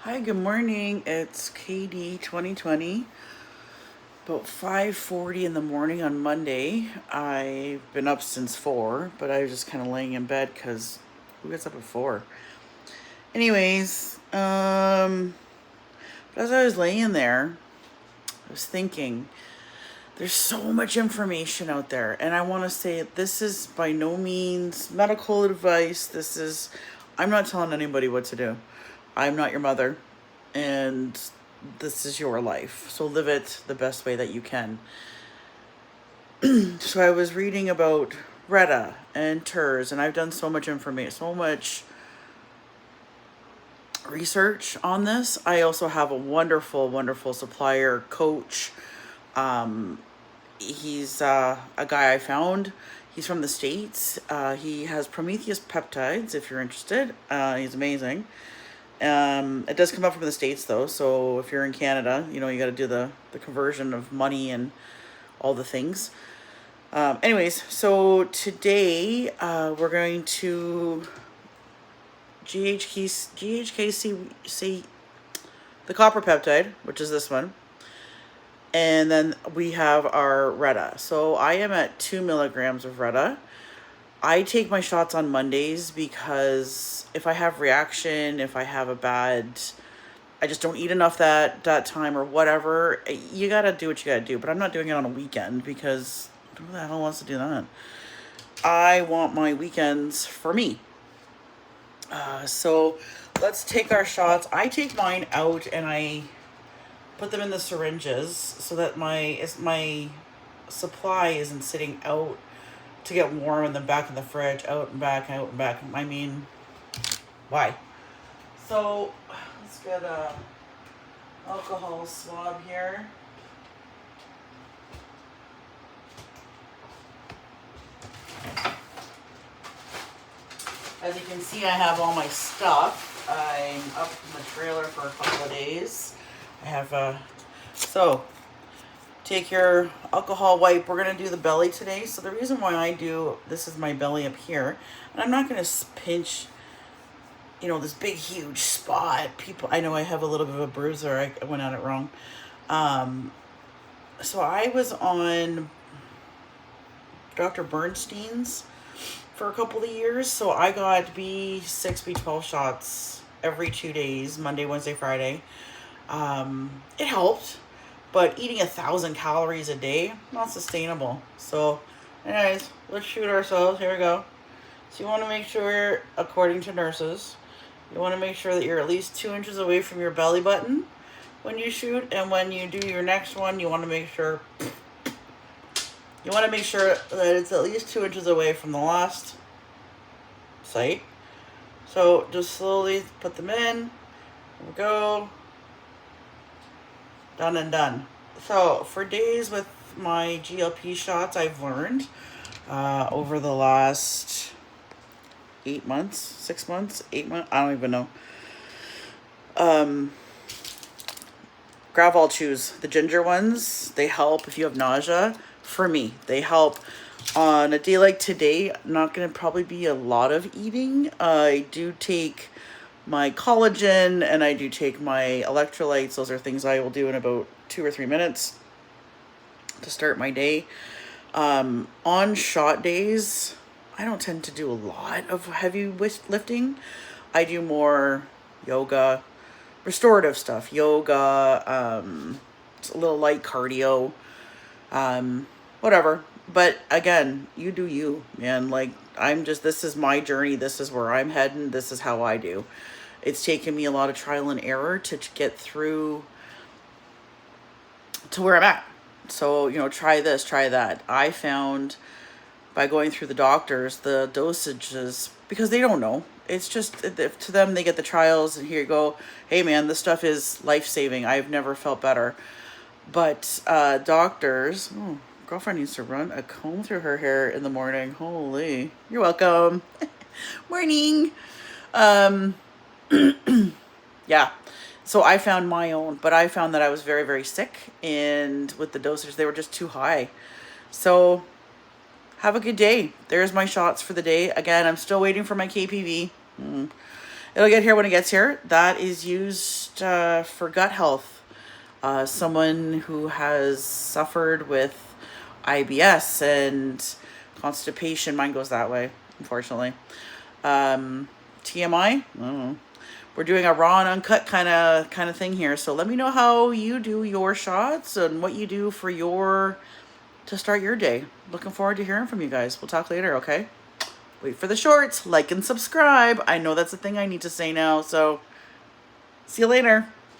Hi, good morning. It's KD 2020. About 5:40 in the morning on Monday. I've been up since 4, but I was just kind of laying in bed because who gets up at 4? Anyways, but as I was laying there, I was thinking there's so much information out there, and I want to say this is by no means medical advice. I'm not telling anybody what to do. I'm not your mother, and this is your life. So live it the best way that you can. So I was reading about Retta and TERS, and I've done so much information, so much research on this. I also have a wonderful, wonderful supplier coach. He's a guy I found. He's from the States. He has Prometheus peptides, if you're interested. He's amazing. It does come up from the States though, so if you're in Canada, you got to do the conversion of money and all the things. Anyways, so today we're going to GHKC, the copper peptide, which is this one. And then we have our Retta. So I am at 2 milligrams of Retta. I take my shots on Mondays because if I have reaction, if I have I just don't eat enough that time or whatever, you gotta do what you gotta do. But I'm not doing it on a weekend because who the hell wants to do that? I want my weekends for me. So let's take our shots. I take mine out and I put them in the syringes so that my supply isn't sitting out to get warm and then back in the fridge, out and back. I mean, why? So let's get a alcohol swab here. As you can see, I have all my stuff. I'm up in the trailer for a couple of days. I have so take your alcohol wipe. We're going to do the belly today. So the reason why this is my belly up here, and I'm not going to pinch, this big, huge spot. I know I have a little bit of a bruiser. I went at it wrong. So I was on Dr. Bernstein's for a couple of years. So I got B6, B12 shots every 2 days, Monday, Wednesday, Friday. It helped, but eating 1,000 calories a day, not sustainable. So anyways, let's shoot ourselves. Here we go. So you want to make sure, according to nurses, you want to make sure that you're at least 2 inches away from your belly button when you shoot. And when you do your next one, you want to make sure that it's at least 2 inches away from the last site. So just slowly put them in. Here we go. Done and done. So for days with my GLP shots, I've learned over the last 8 months, 6 months, 8 months, I don't even know. Gravol chews, the ginger ones, they help if you have nausea. For me, they help. On a day like today, not going to probably be a lot of eating. I do take my collagen and I do take my electrolytes. Those are things I will do in about 2 or 3 minutes to start my day. On shot days, I don't tend to do a lot of heavy lifting. I do more yoga, restorative stuff, yoga, a little light cardio, whatever. But again, you do you, man. Like, this is my journey. This is where I'm heading. This is how I do. It's taken me a lot of trial and error to get through to where I'm at. So, try this, try that. I found by going through the doctors, the dosages, because they don't know. It's just, to them, they get the trials and here you go. Hey man, this stuff is life-saving. I've never felt better. But doctors, girlfriend needs to run a comb through her hair in the morning. Holy, you're welcome. Morning. Yeah. So I found my own, but I found that I was very, very sick, and with the dosage, they were just too high. So have a good day. There's my shots for the day. Again, I'm still waiting for my KPV. It'll get here when it gets here. That is used for gut health. Someone who has suffered with IBS and constipation. Mine goes that way, unfortunately. TMI. I don't know. We're doing a raw and uncut kind of thing here. So let me know how you do your shots and what you do for to start your day. Looking forward to hearing from you guys. We'll talk later, okay? Wait for the shorts, like and subscribe. I know that's a thing I need to say now, so see you later.